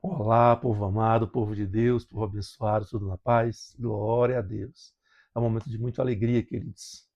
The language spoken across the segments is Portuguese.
Olá, povo amado, povo de Deus, povo abençoado, tudo na paz. Glória a Deus. É um momento de muita alegria, queridos.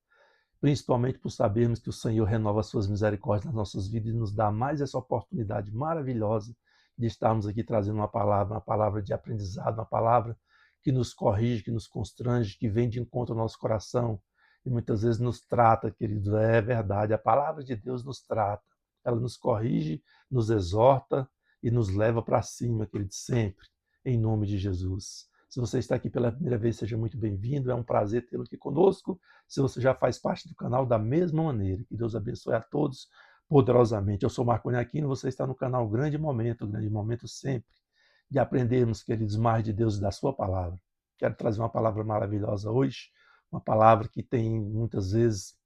Principalmente por sabermos que o Senhor renova as suas misericórdias nas nossas vidas e nos dá mais essa oportunidade maravilhosa de estarmos aqui trazendo uma palavra de aprendizado, uma palavra que nos corrige, que nos constrange, que vem de encontro ao nosso coração e muitas vezes nos trata, queridos. É verdade, a palavra de Deus nos trata. Ela nos corrige, nos exorta e nos leva para cima, queridos, sempre, em nome de Jesus. Se você está aqui pela primeira vez, seja muito bem-vindo. É um prazer tê-lo aqui conosco. Se você já faz parte do canal, da mesma maneira. Que Deus abençoe a todos poderosamente. Eu sou Marco Aquino, você está no canal Grande Momento sempre, de aprendermos, queridos, mais de Deus e da sua palavra. Quero trazer uma palavra maravilhosa hoje, uma palavra que tem muitas vezes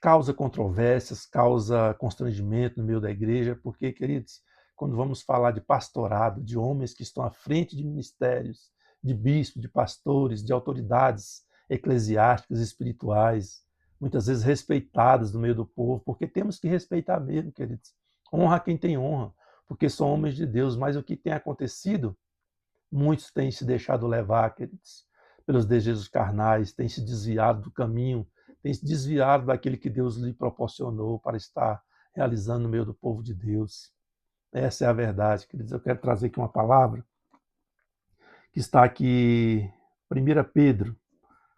causa controvérsias, causa constrangimento no meio da igreja, porque, queridos, quando vamos falar de pastorado, de homens que estão à frente de ministérios, de bispos, de pastores, de autoridades eclesiásticas, espirituais, muitas vezes respeitadas no meio do povo, porque temos que respeitar mesmo, queridos. Honra quem tem honra, porque são homens de Deus, mas o que tem acontecido, muitos têm se deixado levar, queridos, pelos desejos carnais, têm se desviado do caminho, têm se desviado daquele que Deus lhe proporcionou para estar realizando no meio do povo de Deus. Essa é a verdade, queridos. Eu quero trazer aqui uma palavra que está aqui, 1 Pedro.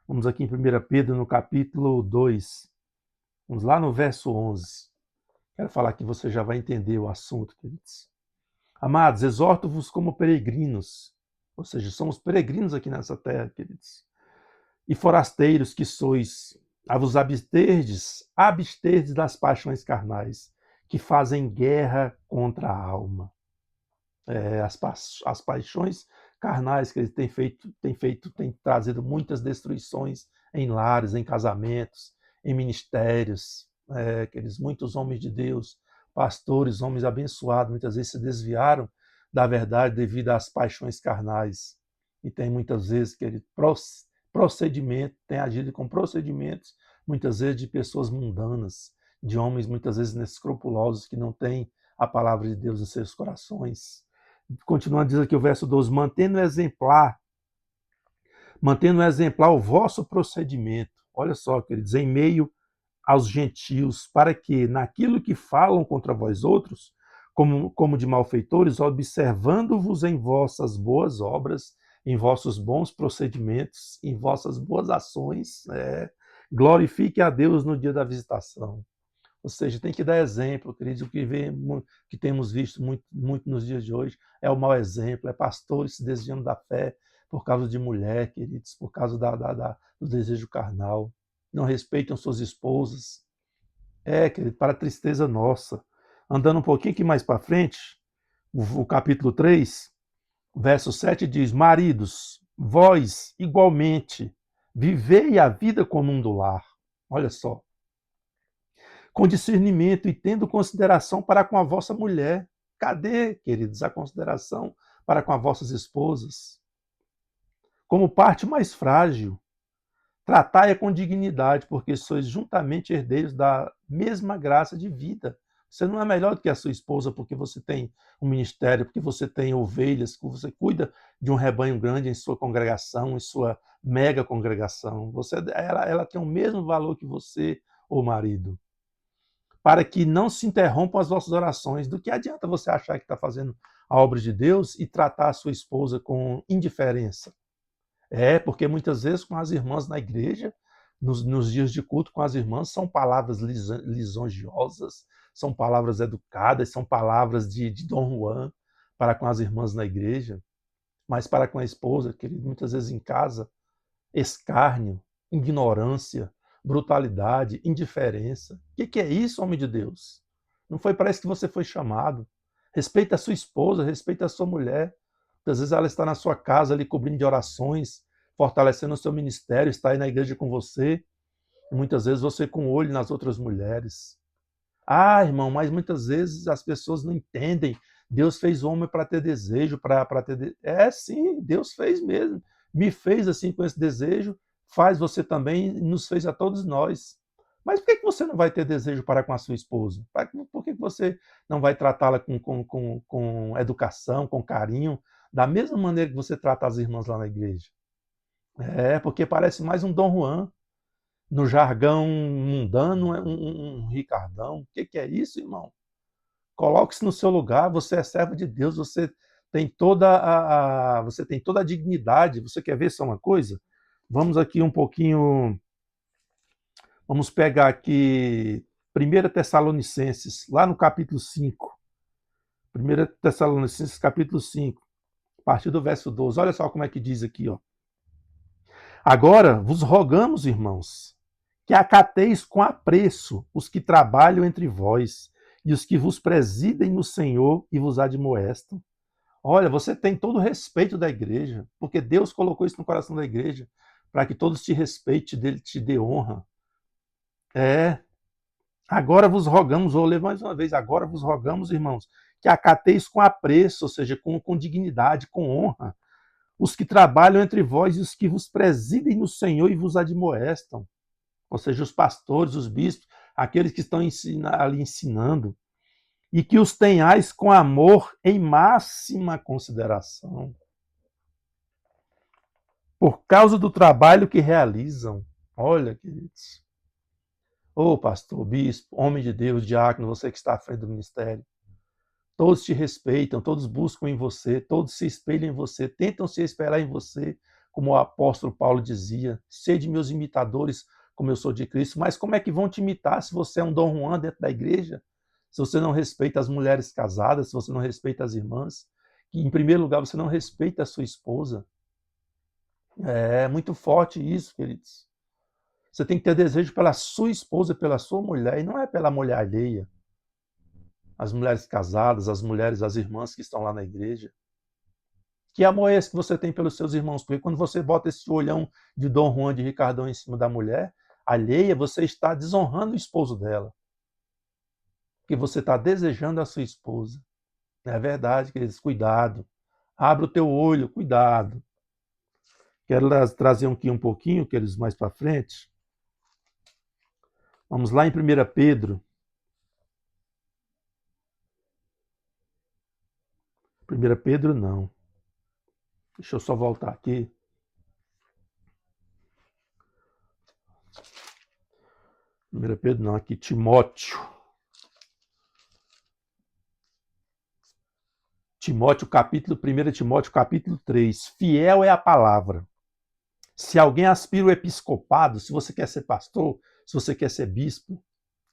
Vamos aqui em 1 Pedro, no capítulo 2. Vamos lá no verso 11. Quero falar que você já vai entender o assunto, queridos. Amados, exorto-vos como peregrinos, ou seja, somos peregrinos aqui nessa terra, queridos, e forasteiros que sois, a vos absterdes das paixões carnais, que fazem guerra contra a alma. As paixões carnais que ele têm trazido muitas destruições em lares, em casamentos, em ministérios. Aqueles muitos homens de Deus, pastores, homens abençoados, muitas vezes se desviaram da verdade devido às paixões carnais. E tem muitas vezes que ele tem agido com procedimentos, muitas vezes de pessoas mundanas, de homens muitas vezes inescrupulosos que não têm a palavra de Deus em seus corações. Continuando, diz aqui o verso 12, mantendo exemplar o vosso procedimento. Olha só, queridos, em meio aos gentios, para que, naquilo que falam contra vós outros, como de malfeitores, observando-vos em vossas boas obras, em vossos bons procedimentos, em vossas boas ações, glorifique a Deus no dia da visitação. Ou seja, tem que dar exemplo, queridos. O que temos visto muito nos dias de hoje é o mau exemplo, é pastores se desviando da fé por causa de mulher, queridos, por causa do desejo carnal. Não respeitam suas esposas. Querido, para a tristeza nossa. Andando um pouquinho aqui mais para frente, o capítulo 3, verso 7 diz: Maridos, vós igualmente vivei a vida comum do lar. Olha só, com discernimento e tendo consideração para com a vossa mulher. Cadê, queridos, a consideração para com as vossas esposas? Como parte mais frágil, tratai-a com dignidade, porque sois juntamente herdeiros da mesma graça de vida. Você não é melhor do que a sua esposa porque você tem um ministério, porque você tem ovelhas, porque você cuida de um rebanho grande em sua congregação, em sua mega congregação. Ela tem o mesmo valor que você, ô marido, para que não se interrompam as vossas orações. Do que adianta você achar que está fazendo a obra de Deus e tratar a sua esposa com indiferença? Porque muitas vezes com as irmãs na igreja, nos dias de culto com as irmãs, são palavras lisonjeosas, são palavras educadas, são palavras de Dom Juan para com as irmãs na igreja, mas para com a esposa, querido, muitas vezes em casa, escárnio, ignorância, brutalidade, indiferença. O que é isso, homem de Deus? Não foi para isso que você foi chamado. Respeita a sua esposa, respeita a sua mulher. Às vezes ela está na sua casa ali cobrindo de orações, fortalecendo o seu ministério, está aí na igreja com você. E muitas vezes você com o olho nas outras mulheres. Ah, irmão, mas muitas vezes as pessoas não entendem. Deus fez o homem para ter desejo, para ter. Sim, Deus fez mesmo. Me fez assim com esse desejo, faz você também, nos fez a todos nós. Mas por que você não vai ter desejo para com a sua esposa? Por que você não vai tratá-la com educação, com carinho, da mesma maneira que você trata as irmãs lá na igreja? Porque parece mais um Dom Juan. No jargão mundano, é um Ricardão. O que é isso, irmão? Coloque-se no seu lugar, você é servo de Deus, você tem toda a dignidade. Você quer ver só uma coisa? Vamos aqui um pouquinho, vamos pegar aqui 1 Tessalonicenses, lá no capítulo 5. 1 Tessalonicenses, capítulo 5, a partir do verso 12. Olha só como é que diz aqui, ó. Agora vos rogamos, irmãos, que acateis com apreço os que trabalham entre vós e os que vos presidem no Senhor e vos admoestam. Olha, você tem todo o respeito da igreja, porque Deus colocou isso no coração da igreja, para que todos te respeitem, te dê honra. Agora vos rogamos, vou ler mais uma vez, agora vos rogamos, irmãos, que acateis com apreço, ou seja, com dignidade, com honra, os que trabalham entre vós e os que vos presidem no Senhor e vos admoestam. Ou seja, os pastores, os bispos, aqueles que estão ali ensinando, e que os tenhais com amor em máxima consideração, por causa do trabalho que realizam. Olha, queridos. Ô pastor, bispo, homem de Deus, diácono, você que está à frente do ministério, todos te respeitam, todos buscam em você, todos se espelham em você, tentam se espelhar em você, como o apóstolo Paulo dizia, sede meus imitadores, como eu sou de Cristo. Mas como é que vão te imitar se você é um Dom Juan dentro da igreja? Se você não respeita as mulheres casadas, se você não respeita as irmãs, que em primeiro lugar você não respeita a sua esposa. É muito forte isso, queridos. Você tem que ter desejo pela sua esposa, pela sua mulher, e não é pela mulher alheia. As mulheres casadas, as mulheres, as irmãs que estão lá na igreja. Que amor é esse que você tem pelos seus irmãos? Porque quando você bota esse olhão de Dom Juan, de Ricardão em cima da mulher alheia, você está desonrando o esposo dela. Porque você está desejando a sua esposa. É verdade, queridos, cuidado. Abra o teu olho, cuidado. Quero trazer aqui um pouquinho, queridos, mais para frente. Vamos lá em 1 Pedro. 1 Pedro não. Deixa eu só voltar aqui. 1 Pedro não, aqui Timóteo. Capítulo 1 Timóteo, capítulo 3. Fiel é a palavra. Se alguém aspira o episcopado, se você quer ser pastor, se você quer ser bispo,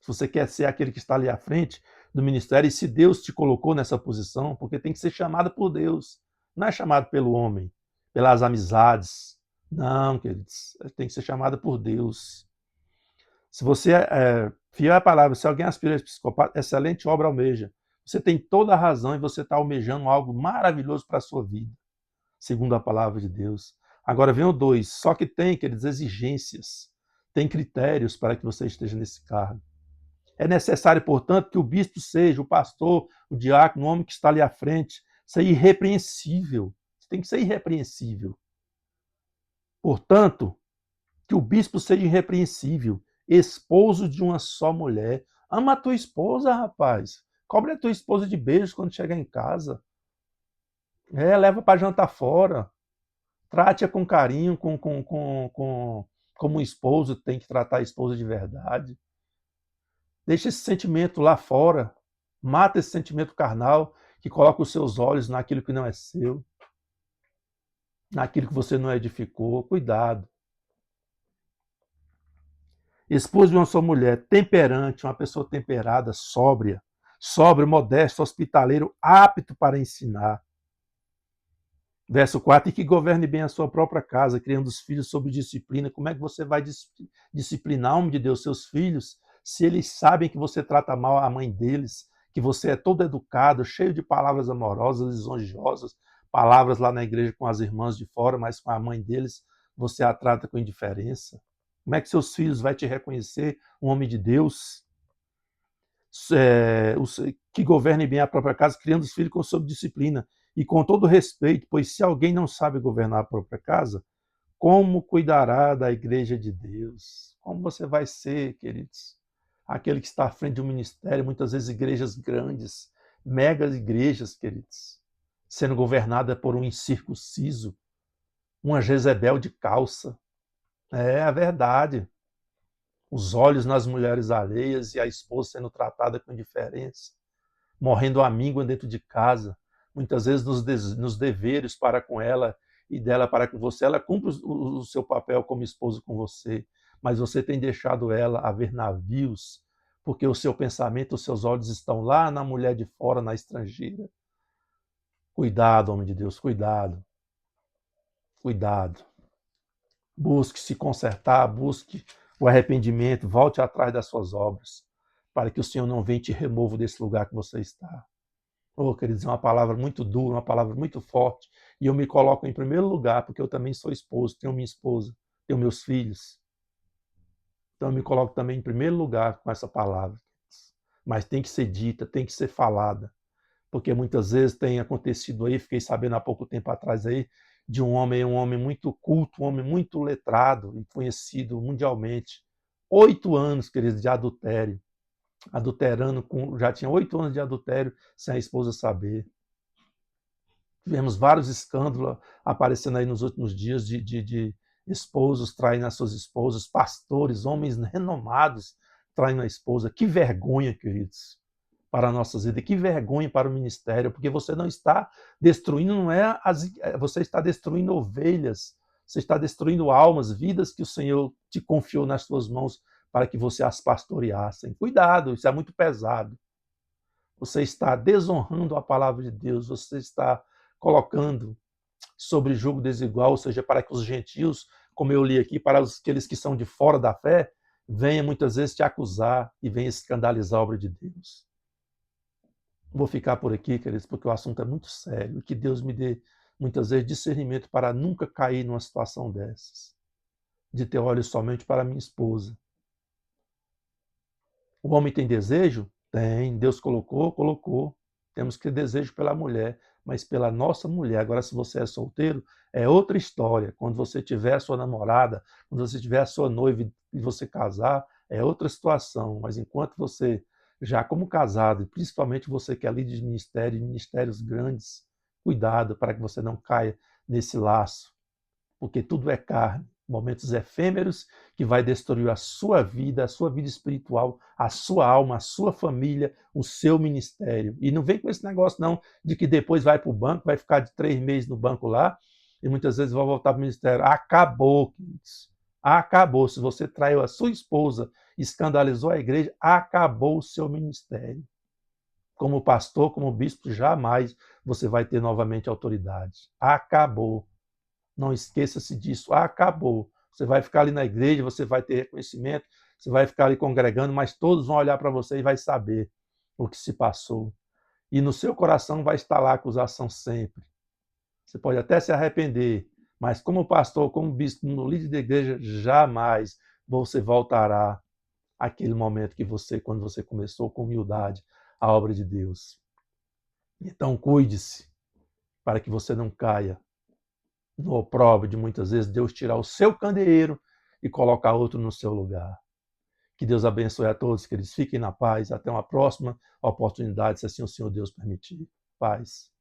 se você quer ser aquele que está ali à frente do ministério, e se Deus te colocou nessa posição, porque tem que ser chamado por Deus, não é chamado pelo homem, pelas amizades. Não, queridos, tem que ser chamado por Deus. Se você é fiel à palavra, se alguém aspira ao episcopado, excelente obra almeja. Você tem toda a razão e você está almejando algo maravilhoso para a sua vida, segundo a palavra de Deus. Agora vem o 2, só que tem, queridos, exigências, tem critérios para que você esteja nesse cargo. É necessário, portanto, que o bispo seja, o pastor, o diácono, o homem que está ali à frente, seja irrepreensível. Você tem que ser irrepreensível. Portanto, que o bispo seja irrepreensível, esposo de uma só mulher. Ama a tua esposa, rapaz. Cobre a tua esposa de beijos quando chegar em casa. Leva para jantar fora. Trate-a com carinho, como um esposo tem que tratar a esposa de verdade. Deixa esse sentimento lá fora. Mata esse sentimento carnal que coloca os seus olhos naquilo que não é seu, naquilo que você não edificou. Cuidado. Esposo de uma só mulher, temperante, uma pessoa temperada, sóbrio, modesto, hospitaleiro, apto para ensinar. Verso 4, e que governe bem a sua própria casa, criando os filhos sob disciplina. Como é que você vai disciplinar, homem de Deus, seus filhos, se eles sabem que você trata mal a mãe deles, que você é todo educado, cheio de palavras amorosas, lisonjeosas, palavras lá na igreja com as irmãs de fora, mas com a mãe deles você a trata com indiferença? Como é que seus filhos vão te reconhecer um homem de Deus? Que governe bem a própria casa, criando os filhos sob disciplina e com todo respeito, pois se alguém não sabe governar a própria casa, como cuidará da igreja de Deus? Como você vai ser, queridos? Aquele que está à frente de um ministério, muitas vezes igrejas grandes, megas igrejas, queridos, sendo governada por um incircunciso, uma Jezebel de calça. É a verdade. Os olhos nas mulheres alheias e a esposa sendo tratada com indiferença, morrendo a míngua dentro de casa, muitas vezes nos deveres para com ela e dela para com você. Ela cumpre o seu papel como esposa com você, mas você tem deixado ela a ver navios, porque o seu pensamento, os seus olhos estão lá na mulher de fora, na estrangeira. Cuidado, homem de Deus, cuidado. Cuidado. Busque se consertar, busque o arrependimento, volte atrás das suas obras, para que o Senhor não venha e te remova desse lugar que você está. Oh, queridos, é uma palavra muito dura, uma palavra muito forte, e eu me coloco em primeiro lugar, porque eu também sou esposo, tenho minha esposa, tenho meus filhos. Então eu me coloco também em primeiro lugar com essa palavra. Mas tem que ser dita, tem que ser falada, porque muitas vezes tem acontecido aí, fiquei sabendo há pouco tempo atrás aí, de um homem muito culto, um homem muito letrado e conhecido mundialmente. 8 anos, queridos, de adultério. Adulterando, já tinha 8 anos de adultério sem a esposa saber. Tivemos vários escândalos aparecendo aí nos últimos dias de esposos traindo as suas esposas, pastores, homens renomados traindo a esposa. Que vergonha, queridos, para a nossa vida, que vergonha para o ministério, porque você não está destruindo, você está destruindo ovelhas, você está destruindo almas, vidas que o Senhor te confiou nas suas mãos para que você as pastoreassem. Cuidado, isso é muito pesado. Você está desonrando a palavra de Deus, você está colocando sobre julgo desigual, ou seja, para que os gentios, como eu li aqui, para aqueles que são de fora da fé, venham muitas vezes te acusar e venham escandalizar a obra de Deus. Vou ficar por aqui, queridos, porque o assunto é muito sério e que Deus me dê muitas vezes discernimento para nunca cair numa situação dessas, de ter olhos somente para minha esposa. O homem tem desejo? Tem. Deus colocou, colocou. Temos que ter desejo pela mulher, mas pela nossa mulher. Agora, se você é solteiro, é outra história. Quando você tiver a sua namorada, quando você tiver a sua noiva e você casar, é outra situação. Mas enquanto você, já como casado, e principalmente você que é líder de ministério, ministérios grandes, cuidado para que você não caia nesse laço, porque tudo é carne. Momentos efêmeros que vai destruir a sua vida espiritual, a sua alma, a sua família, o seu ministério. E não vem com esse negócio não de que depois vai para o banco, vai ficar de 3 meses no banco lá e muitas vezes vai voltar para o ministério. Acabou, queridos. Acabou. Se você traiu a sua esposa, escandalizou a igreja, acabou o seu ministério. Como pastor, como bispo, jamais você vai ter novamente autoridade. Acabou. Não esqueça-se disso. Acabou. Você vai ficar ali na igreja, você vai ter reconhecimento, você vai ficar ali congregando, mas todos vão olhar para você e vai saber o que se passou. E no seu coração vai estar lá a acusação sempre. Você pode até se arrepender, mas como pastor, como bispo, no líder da igreja, jamais você voltará àquele momento que você, quando você começou com humildade a obra de Deus. Então cuide-se para que você não caia no opróbrio de muitas vezes Deus tirar o seu candeeiro e colocar outro no seu lugar. Que Deus abençoe a todos, que eles fiquem na paz. Até uma próxima oportunidade, se assim o Senhor Deus permitir. Paz.